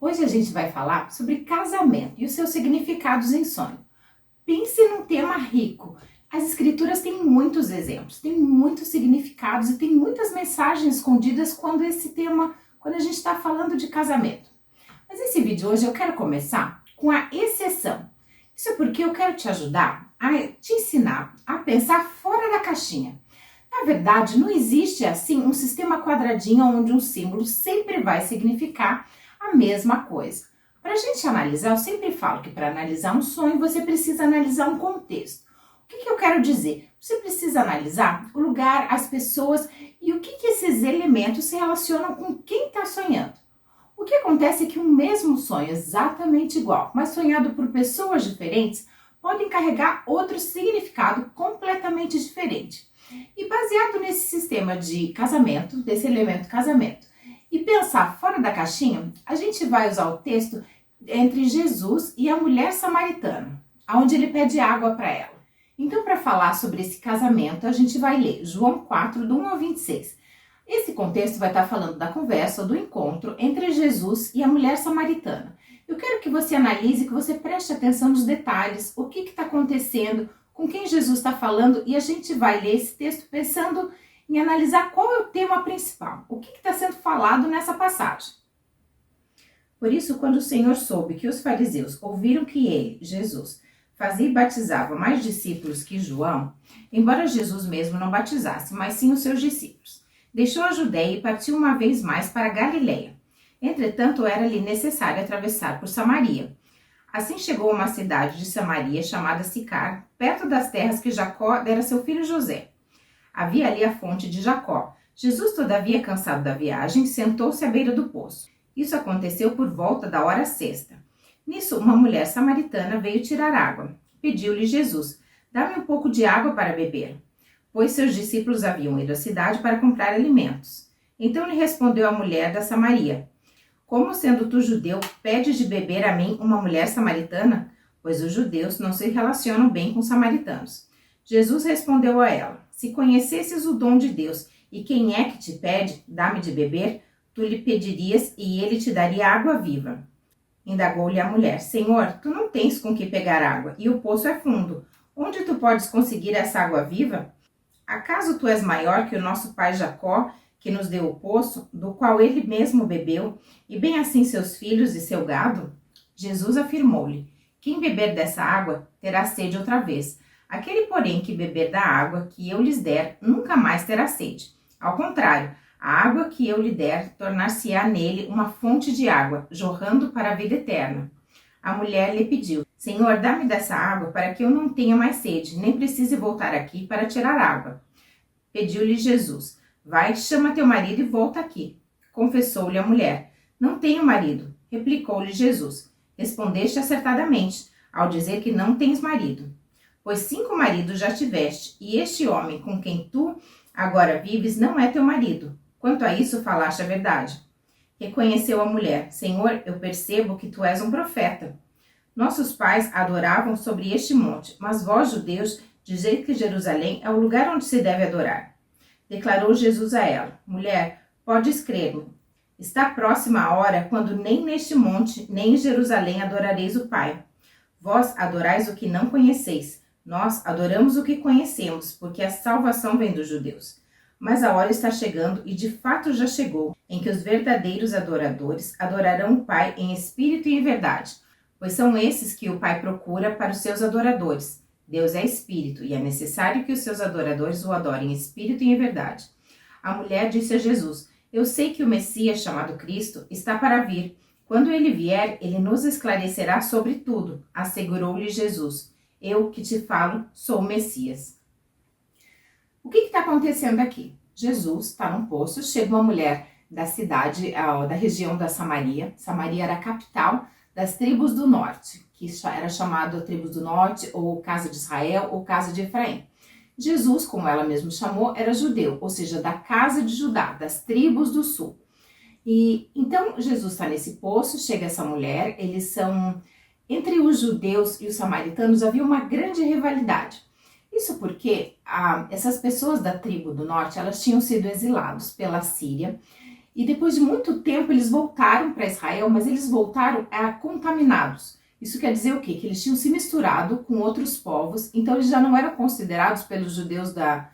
Hoje a gente vai falar sobre casamento e os seus significados em sonho. Pense num tema rico. As escrituras têm muitos exemplos, têm muitos significados e tem muitas mensagens escondidas quando a gente está falando de casamento. Mas esse vídeo hoje eu quero começar com a exceção. Isso é porque eu quero te ajudar a te ensinar a pensar fora da caixinha. Na verdade, não existe assim um sistema quadradinho onde um símbolo sempre vai significar a mesma coisa. Para a gente analisar, eu sempre falo que para analisar um sonho você precisa analisar um contexto. O que eu quero dizer? Você precisa analisar o lugar, as pessoas e o que esses elementos se relacionam com quem está sonhando. O que acontece é que um mesmo sonho exatamente igual, mas sonhado por pessoas diferentes, podem carregar outro significado completamente diferente. E baseado nesse sistema de casamento, desse elemento casamento, e pensar fora da caixinha, a gente vai usar o texto entre Jesus e a mulher samaritana, onde ele pede água para ela. Então, para falar sobre esse casamento, a gente vai ler João 4, do 1 ao 26. Esse contexto vai estar falando da conversa, do encontro entre Jesus e a mulher samaritana. Eu quero que você analise, que você preste atenção nos detalhes, o que está acontecendo, com quem Jesus está falando, e a gente vai ler esse texto pensando em analisar qual é o tema principal, o que está sendo falado nessa passagem. Por isso, quando o Senhor soube que os fariseus ouviram que ele, Jesus, fazia e batizava mais discípulos que João, embora Jesus mesmo não batizasse, mas sim os seus discípulos, deixou a Judéia e partiu uma vez mais para a Galiléia. Entretanto, era-lhe necessário atravessar por Samaria. Assim chegou a uma cidade de Samaria chamada Sicar, perto das terras que Jacó dera a seu filho José. Havia ali a fonte de Jacó. Jesus, todavia, cansado da viagem, sentou-se à beira do poço. Isso aconteceu por volta da hora sexta. Nisso, uma mulher samaritana veio tirar água. Pediu-lhe Jesus: dá-me um pouco de água para beber, pois seus discípulos haviam ido à cidade para comprar alimentos. Então lhe respondeu a mulher da Samaria: como sendo tu judeu, pedes de beber a mim, uma mulher samaritana? Pois os judeus não se relacionam bem com os samaritanos. Jesus respondeu a ela: se conhecesses o dom de Deus e quem é que te pede, dá-me de beber, tu lhe pedirias e ele te daria água viva. Indagou-lhe a mulher: Senhor, tu não tens com que pegar água e o poço é fundo. Onde tu podes conseguir essa água viva? Acaso tu és maior que o nosso pai Jacó, que nos deu o poço, do qual ele mesmo bebeu, e bem assim seus filhos e seu gado? Jesus afirmou-lhe: quem beber dessa água terá sede outra vez. Aquele, porém, que beber da água que eu lhes der, nunca mais terá sede. Ao contrário, a água que eu lhe der tornar-se-á nele uma fonte de água, jorrando para a vida eterna. A mulher lhe pediu: Senhor, dá-me dessa água para que eu não tenha mais sede, nem precise voltar aqui para tirar água. Pediu-lhe Jesus: vai, chama teu marido e volta aqui. Confessou-lhe a mulher: não tenho marido. Replicou-lhe Jesus: respondeste acertadamente, ao dizer que não tens marido. Pois 5 maridos já tiveste, e este homem com quem tu agora vives não é teu marido. Quanto a isso, falaste a verdade. Reconheceu a mulher: Senhor, eu percebo que tu és um profeta. Nossos pais adoravam sobre este monte, mas vós, judeus, dizeis que Jerusalém é o lugar onde se deve adorar. Declarou Jesus a ela: mulher, podes crer-me. Está próxima a hora quando nem neste monte, nem em Jerusalém adorareis o Pai. Vós adorais o que não conheceis. Nós adoramos o que conhecemos, porque a salvação vem dos judeus. Mas a hora está chegando, e de fato já chegou, em que os verdadeiros adoradores adorarão o Pai em espírito e em verdade, pois são esses que o Pai procura para os seus adoradores. Deus é espírito, e é necessário que os seus adoradores o adorem em espírito e em verdade. A mulher disse a Jesus: eu sei que o Messias, chamado Cristo, está para vir. Quando ele vier, ele nos esclarecerá sobre tudo, assegurou-lhe Jesus. Eu que te falo, sou o Messias. O que está acontecendo aqui? Jesus está num poço, chega uma mulher da cidade, da região da Samaria. Samaria era a capital das tribos do norte, que era chamado tribos do norte, ou casa de Israel, ou casa de Efraim. Jesus, como ela mesma chamou, era judeu, ou seja, da casa de Judá, das tribos do sul. E então Jesus está nesse poço, chega essa mulher, eles são... Entre os judeus e os samaritanos havia uma grande rivalidade. Isso porque essas pessoas da tribo do norte, elas tinham sido exilados pela Síria E depois de muito tempo eles voltaram para Israel, mas eles voltaram contaminados. Isso quer dizer o quê? Que eles tinham se misturado com outros povos, então eles já não eram considerados pelos judeus da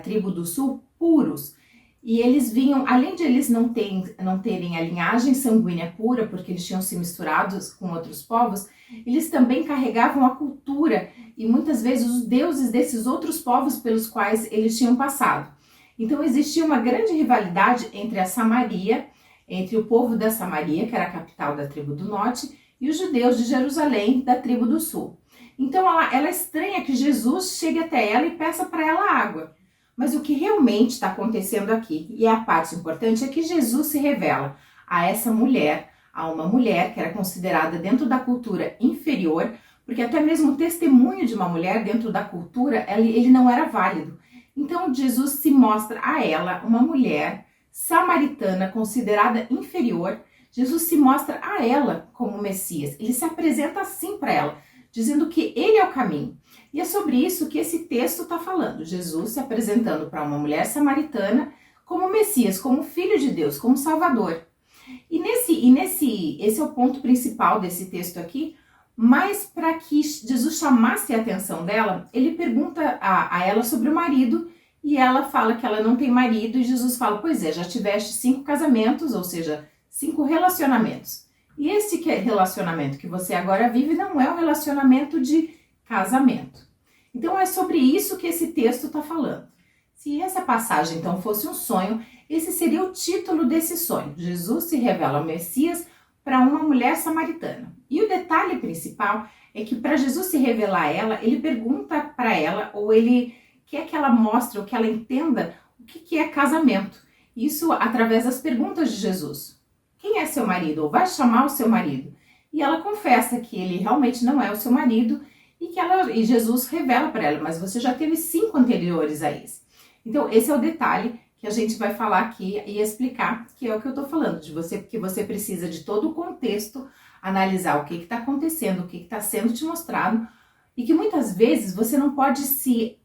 tribo do sul puros. E eles vinham, além de eles não terem a linhagem sanguínea pura, porque eles tinham se misturado com outros povos, eles também carregavam a cultura e muitas vezes os deuses desses outros povos pelos quais eles tinham passado. Então existia uma grande rivalidade entre a Samaria, entre o povo da Samaria, que era a capital da tribo do norte, e os judeus de Jerusalém, da tribo do sul. Então ela estranha que Jesus chegue até ela e peça para ela água. Mas o que realmente está acontecendo aqui, e a parte importante, é que Jesus se revela a essa mulher, a uma mulher que era considerada dentro da cultura inferior, porque até mesmo o testemunho de uma mulher dentro da cultura, ele não era válido. Então Jesus se mostra a ela, uma mulher samaritana considerada inferior. Jesus se mostra a ela como Messias, ele se apresenta assim para ela, dizendo que ele é o caminho. E é sobre isso que esse texto está falando, Jesus se apresentando para uma mulher samaritana como Messias, como Filho de Deus, como Salvador. Esse é o ponto principal desse texto aqui, mas para que Jesus chamasse a atenção dela, ele pergunta a ela sobre o marido, e ela fala que ela não tem marido, e Jesus fala, pois é, já tiveste 5 casamentos, ou seja, 5 relacionamentos. E esse relacionamento que você agora vive não é um relacionamento de casamento. Então é sobre isso que esse texto está falando. Se essa passagem então fosse um sonho, esse seria o título desse sonho. Jesus se revela ao Messias para uma mulher samaritana. E o detalhe principal é que para Jesus se revelar a ela, ele pergunta para ela, ou ele quer que ela mostre, ou que ela entenda o que é casamento. Isso através das perguntas de Jesus. Quem é seu marido? Ou vai chamar o seu marido? E ela confessa que ele realmente não é o seu marido e Jesus revela para ela, mas você já teve 5 anteriores a esse. Então esse é o detalhe que a gente vai falar aqui e explicar, que é o que eu estou falando, de você, porque você precisa de todo o contexto, analisar o que está acontecendo, o que está sendo te mostrado, e que muitas vezes você não pode se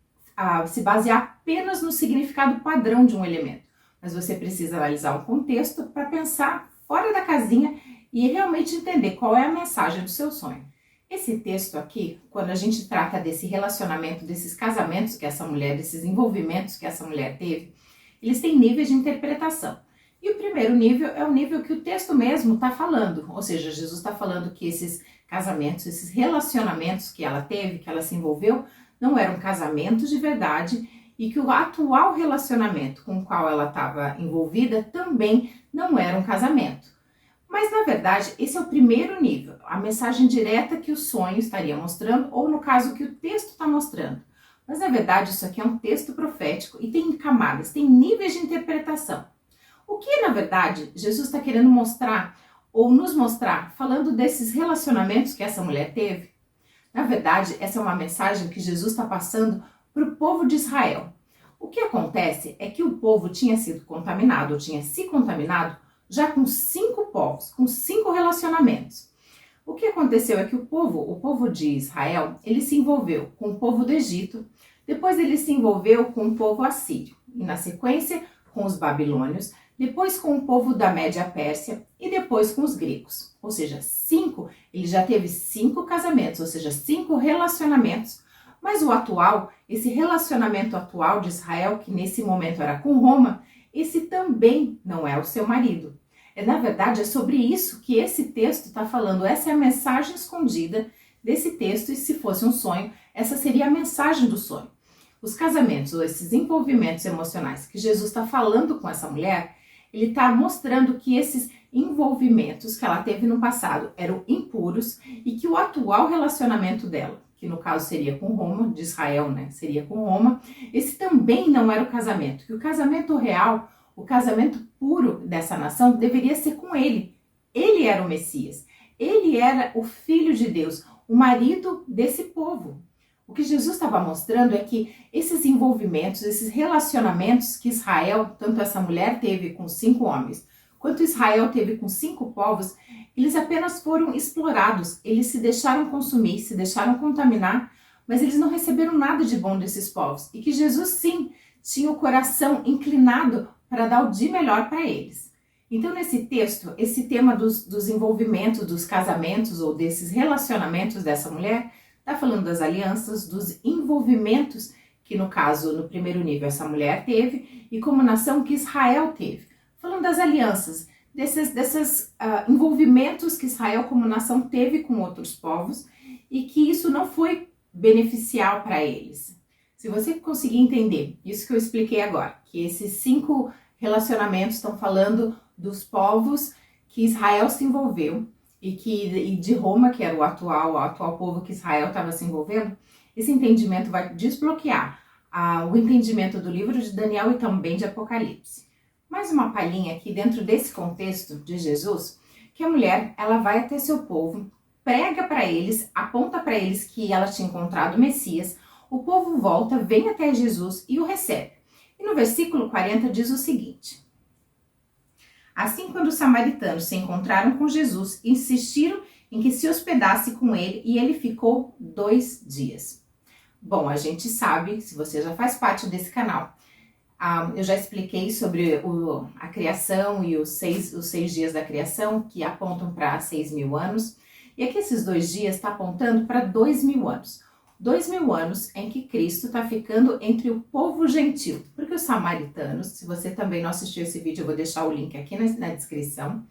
basear apenas no significado padrão de um elemento, mas você precisa analisar um contexto para pensar fora da casinha e realmente entender qual é a mensagem do seu sonho. Esse texto aqui, quando a gente trata desse relacionamento, desses casamentos que essa mulher, desses envolvimentos que essa mulher teve, eles têm níveis de interpretação. E o primeiro nível é o nível que o texto mesmo está falando, ou seja, Jesus está falando que esses casamentos, esses relacionamentos que ela teve, que ela se envolveu, não eram casamentos de verdade e que o atual relacionamento com o qual ela estava envolvida também não era um casamento. Mas, na verdade, esse é o primeiro nível, a mensagem direta que o sonho estaria mostrando, ou no caso que o texto está mostrando. Mas, na verdade, isso aqui é um texto profético e tem camadas, tem níveis de interpretação. O que, na verdade, Jesus está querendo mostrar, ou nos mostrar, falando desses relacionamentos que essa mulher teve? Na verdade, essa é uma mensagem que Jesus está passando para o povo de Israel. O que acontece é que o povo tinha sido contaminado, ou tinha se contaminado, já com 5 povos, com 5 relacionamentos. O que aconteceu é que o povo de Israel, ele se envolveu com o povo do Egito, depois ele se envolveu com o povo assírio, e na sequência com os babilônios, depois com o povo da Média Pérsia e depois com os gregos. Ou seja, ele já teve 5 casamentos, ou seja, 5 relacionamentos, mas o atual, esse relacionamento atual de Israel, que nesse momento era com Roma, esse também não é o seu marido. Na verdade, é sobre isso que esse texto está falando. Essa é a mensagem escondida desse texto, e se fosse um sonho, essa seria a mensagem do sonho. Os casamentos, ou esses envolvimentos emocionais que Jesus está falando com essa mulher, ele está mostrando que esses envolvimentos que ela teve no passado eram impuros e que o atual relacionamento dela, que no caso seria com Roma, de Israel, né, seria com Roma, esse também não era o casamento, que o casamento real, o casamento puro dessa nação deveria ser com ele. Ele era o Messias, ele era o Filho de Deus, o marido desse povo. O que Jesus estava mostrando é que esses envolvimentos, esses relacionamentos que Israel, tanto essa mulher teve com 5 homens, quanto Israel teve com 5 povos, eles apenas foram explorados, eles se deixaram consumir, se deixaram contaminar, mas eles não receberam nada de bom desses povos. E que Jesus, sim, tinha o coração inclinado para dar o de melhor para eles. Então, nesse texto, esse tema dos envolvimentos, dos casamentos ou desses relacionamentos dessa mulher, está falando das alianças, dos envolvimentos que, no caso, no primeiro nível, essa mulher teve, e como nação que Israel teve. Falando das alianças, desses envolvimentos que Israel como nação teve com outros povos e que isso não foi beneficial para eles. Se você conseguir entender isso que eu expliquei agora, que esses 5 relacionamentos estão falando dos povos que Israel se envolveu e de Roma, que era o atual povo que Israel estava se envolvendo, esse entendimento vai desbloquear o entendimento do livro de Daniel e também de Apocalipse. Mais uma palhinha aqui dentro desse contexto de Jesus, que a mulher ela vai até seu povo, prega para eles, aponta para eles que ela tinha encontrado o Messias, o povo volta, vem até Jesus e o recebe. E no versículo 40 diz o seguinte: assim, quando os samaritanos se encontraram com Jesus, insistiram em que se hospedasse com ele e ele ficou 2 dias. Bom, a gente sabe, se você já faz parte desse canal, eu já expliquei sobre a criação e os 6 dias da criação, que apontam para 6.000 anos. E aqui esses 2 dias está apontando para 2.000 anos. 2.000 anos em que Cristo está ficando entre o povo gentil. Porque os samaritanos, se você também não assistiu esse vídeo, eu vou deixar o link aqui na descrição.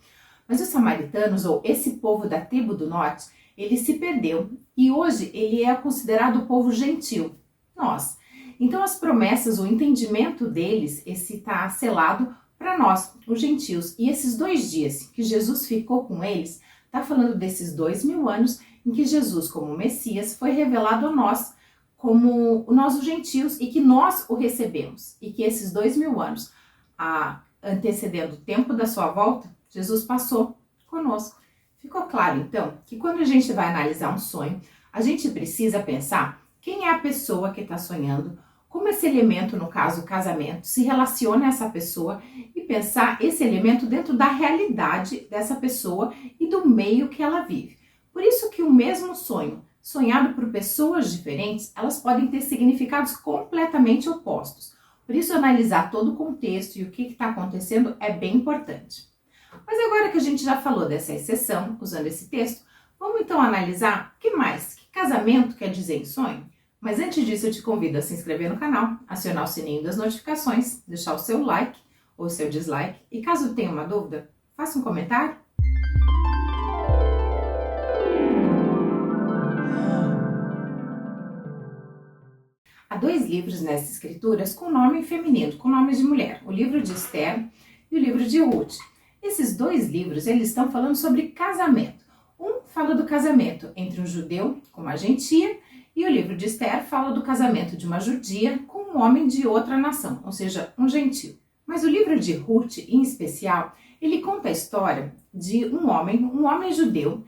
Mas os samaritanos, ou esse povo da tribo do norte, ele se perdeu. E hoje ele é considerado o povo gentil. Nós. Então as promessas, o entendimento deles, esse está selado para nós, os gentios. E esses 2 dias que Jesus ficou com eles, está falando desses 2.000 anos em que Jesus, como Messias, foi revelado a nós, como nós os gentios, e que nós o recebemos. E que esses 2.000 anos, antecedendo o tempo da sua volta, Jesus passou conosco. Ficou claro, então, que quando a gente vai analisar um sonho, a gente precisa pensar quem é a pessoa que está sonhando, como esse elemento, no caso o casamento, se relaciona a essa pessoa e pensar esse elemento dentro da realidade dessa pessoa e do meio que ela vive. Por isso que o mesmo sonho, sonhado por pessoas diferentes, elas podem ter significados completamente opostos. Por isso analisar todo o contexto e o que está acontecendo é bem importante. Mas agora que a gente já falou dessa exceção, usando esse texto, vamos então analisar o que mais, que casamento quer dizer em sonho? Mas antes disso, eu te convido a se inscrever no canal, acionar o sininho das notificações, deixar o seu like ou seu dislike e caso tenha uma dúvida, faça um comentário. Há 2 livros nessas escrituras com nome feminino, com nomes de mulher, o livro de Esther e o livro de Ruth. Esses 2 livros, eles estão falando sobre casamento. Um fala do casamento entre um judeu com uma gentia, e o livro de Esther fala do casamento de uma judia com um homem de outra nação, ou seja, um gentil. Mas o livro de Ruth, em especial, ele conta a história de um homem judeu,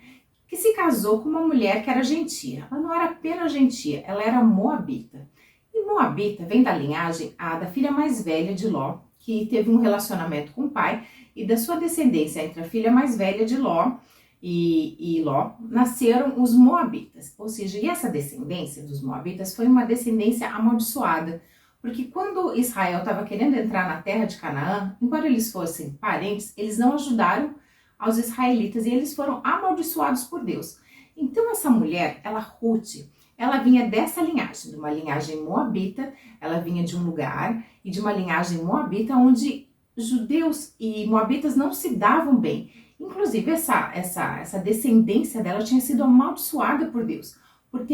que se casou com uma mulher que era gentia. Ela não era apenas gentia, ela era moabita. E moabita vem da linhagem da filha mais velha de Ló, que teve um relacionamento com o pai, e da sua descendência entre a filha mais velha de Ló e Ló, nasceram os moabitas. Ou seja, e essa descendência dos moabitas foi uma descendência amaldiçoada, porque quando Israel estava querendo entrar na terra de Canaã, embora eles fossem parentes, eles não ajudaram aos israelitas e eles foram amaldiçoados por Deus. Então essa mulher, Ruth, ela vinha dessa linhagem, de uma linhagem moabita, ela vinha de um lugar e de uma linhagem moabita onde judeus e moabitas não se davam bem. Inclusive, essa descendência dela tinha sido amaldiçoada por Deus, por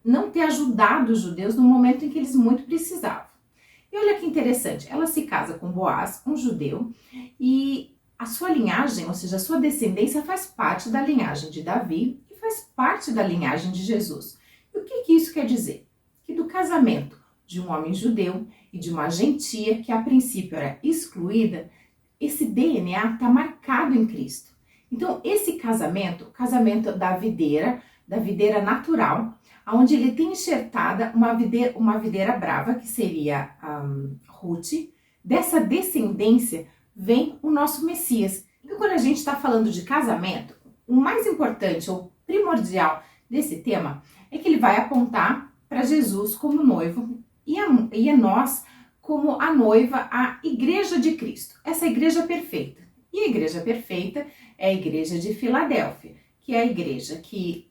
não ter ajudado os judeus no momento em que eles muito precisavam. E olha que interessante, ela se casa com Boaz, um judeu, e a sua linhagem, ou seja, a sua descendência faz parte da linhagem de Davi e faz parte da linhagem de Jesus. E o que isso quer dizer? Que do casamento de um homem judeu e de uma gentia, que a princípio era excluída, esse DNA está marcado em Cristo. Então, esse casamento, o casamento da videira natural, onde ele tem enxertada uma videira brava, que seria Ruth, dessa descendência vem o nosso Messias. Então, quando a gente está falando de casamento, o mais importante ou primordial desse tema é que ele vai apontar para Jesus como noivo e a nós como a noiva, a igreja de Cristo, essa igreja perfeita. E a igreja perfeita é a igreja de Filadélfia, que é a igreja que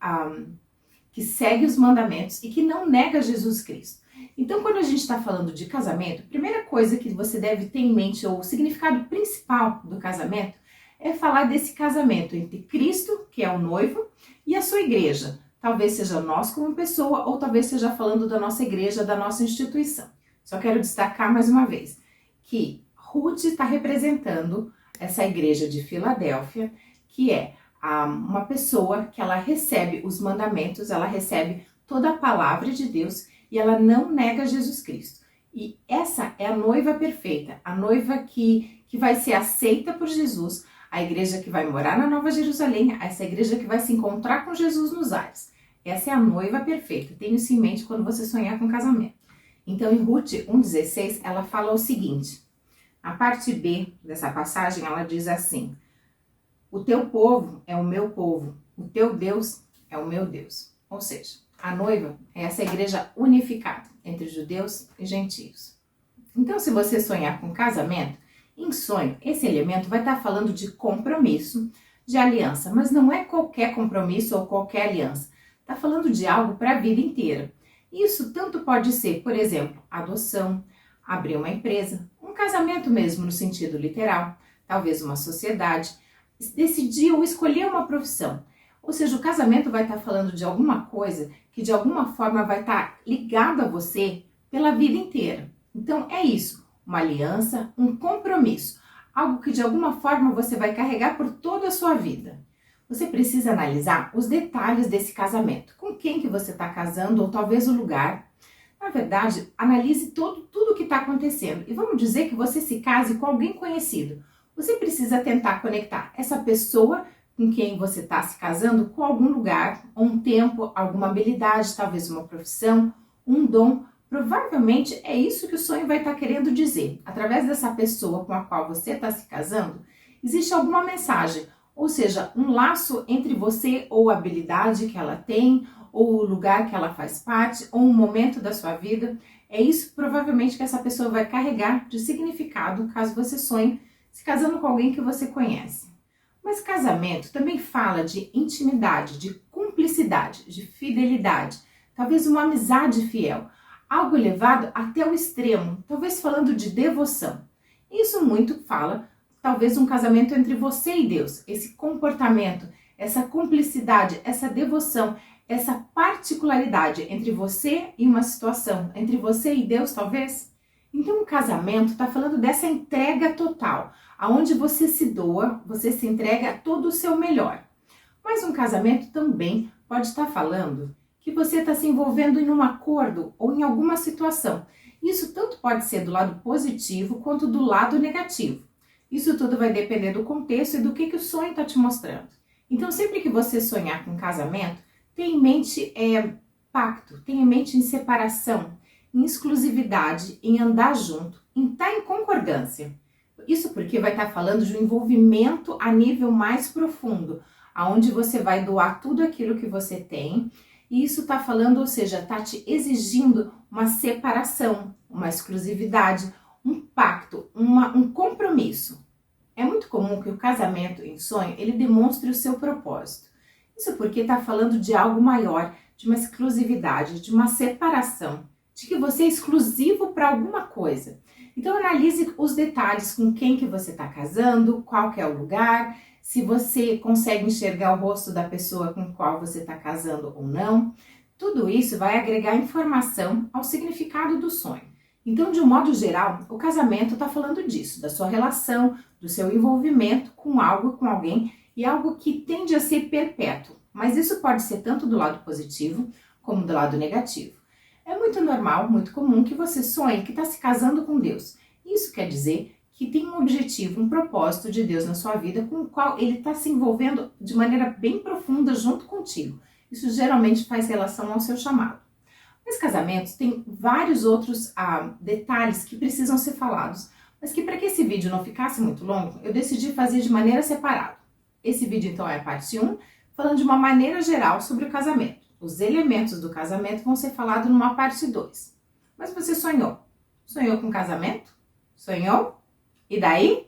segue os mandamentos e que não nega Jesus Cristo. Então, quando a gente está falando de casamento, a primeira coisa que você deve ter em mente, ou o significado principal do casamento, é falar desse casamento entre Cristo, que é o noivo, e a sua igreja. Talvez seja nós como pessoa, ou talvez seja falando da nossa igreja, da nossa instituição. Só quero destacar mais uma vez que Ruth está representando essa igreja de Filadélfia, que é uma pessoa que ela recebe os mandamentos, ela recebe toda a palavra de Deus e ela não nega Jesus Cristo. E essa é a noiva perfeita, a noiva que vai ser aceita por Jesus, a igreja que vai morar na Nova Jerusalém, essa igreja que vai se encontrar com Jesus nos ares. Essa é a noiva perfeita, tenha isso em mente quando você sonhar com casamento. Então em Ruth 1,16 ela fala o seguinte, a parte B dessa passagem ela diz assim, o teu povo é o meu povo, o teu Deus é o meu Deus. Ou seja, a noiva é essa igreja unificada entre judeus e gentios. Então, se você sonhar com casamento, em sonho, esse elemento vai estar falando de compromisso, de aliança, mas não é qualquer compromisso ou qualquer aliança. Está falando de algo para a vida inteira. Isso tanto pode ser, por exemplo, adoção, abrir uma empresa, um casamento mesmo no sentido literal, talvez uma sociedade, decidir ou escolher uma profissão. Ou seja, o casamento vai estar falando de alguma coisa que de alguma forma vai estar ligado a você pela vida inteira. Então é isso, uma aliança, um compromisso, algo que de alguma forma você vai carregar por toda a sua vida. Você precisa analisar os detalhes desse casamento, com quem que você está casando ou talvez o lugar. Na verdade, analise tudo o que está acontecendo e vamos dizer que você se case com alguém conhecido. Você precisa tentar conectar essa pessoa com quem você está se casando com algum lugar, ou um tempo, alguma habilidade, talvez uma profissão, um dom. Provavelmente é isso que o sonho vai estar querendo dizer. Através dessa pessoa com a qual você está se casando, existe alguma mensagem, ou seja, um laço entre você ou a habilidade que ela tem, ou o lugar que ela faz parte, ou um momento da sua vida. É isso provavelmente que essa pessoa vai carregar de significado caso você sonhe se casando com alguém que você conhece. Mas casamento também fala de intimidade, de cumplicidade, de fidelidade, talvez uma amizade fiel, algo levado até o extremo, talvez falando de devoção. Isso muito fala, talvez, um casamento entre você e Deus, esse comportamento, essa cumplicidade, essa devoção, essa particularidade entre você e uma situação, entre você e Deus, talvez. Então, o casamento está falando dessa entrega total, aonde você se doa, você se entrega todo o seu melhor. Mas um casamento também pode estar falando que você está se envolvendo em um acordo ou em alguma situação. Isso tanto pode ser do lado positivo quanto do lado negativo. Isso tudo vai depender do contexto e do que o sonho está te mostrando. Então, sempre que você sonhar com casamento, tenha em mente pacto, tenha em mente em separação, em exclusividade, em andar junto, em estar em concordância. Isso porque vai estar falando de um envolvimento a nível mais profundo, aonde você vai doar tudo aquilo que você tem, e isso está falando, ou seja, está te exigindo uma separação, uma exclusividade, um pacto, um compromisso. É muito comum que o casamento em sonho, ele demonstre o seu propósito. Isso porque está falando de algo maior, de uma exclusividade, de uma separação, de que você é exclusivo para alguma coisa. Então analise os detalhes, com quem que você está casando, qual que é o lugar, se você consegue enxergar o rosto da pessoa com qual você está casando ou não. Tudo isso vai agregar informação ao significado do sonho. Então, de um modo geral, o casamento está falando disso, da sua relação, do seu envolvimento com algo, com alguém, e algo que tende a ser perpétuo. Mas isso pode ser tanto do lado positivo como do lado negativo. É muito normal, muito comum que você sonhe que está se casando com Deus. Isso quer dizer que tem um objetivo, um propósito de Deus na sua vida com o qual ele está se envolvendo de maneira bem profunda junto contigo. Isso geralmente faz relação ao seu chamado. Mas casamentos têm vários outros detalhes que precisam ser falados, mas que para que esse vídeo não ficasse muito longo, eu decidi fazer de maneira separada. Esse vídeo então é a parte 1, falando de uma maneira geral sobre o casamento. Os elementos do casamento vão ser falados numa parte 2. Mas você sonhou? Sonhou com casamento? Sonhou? E daí?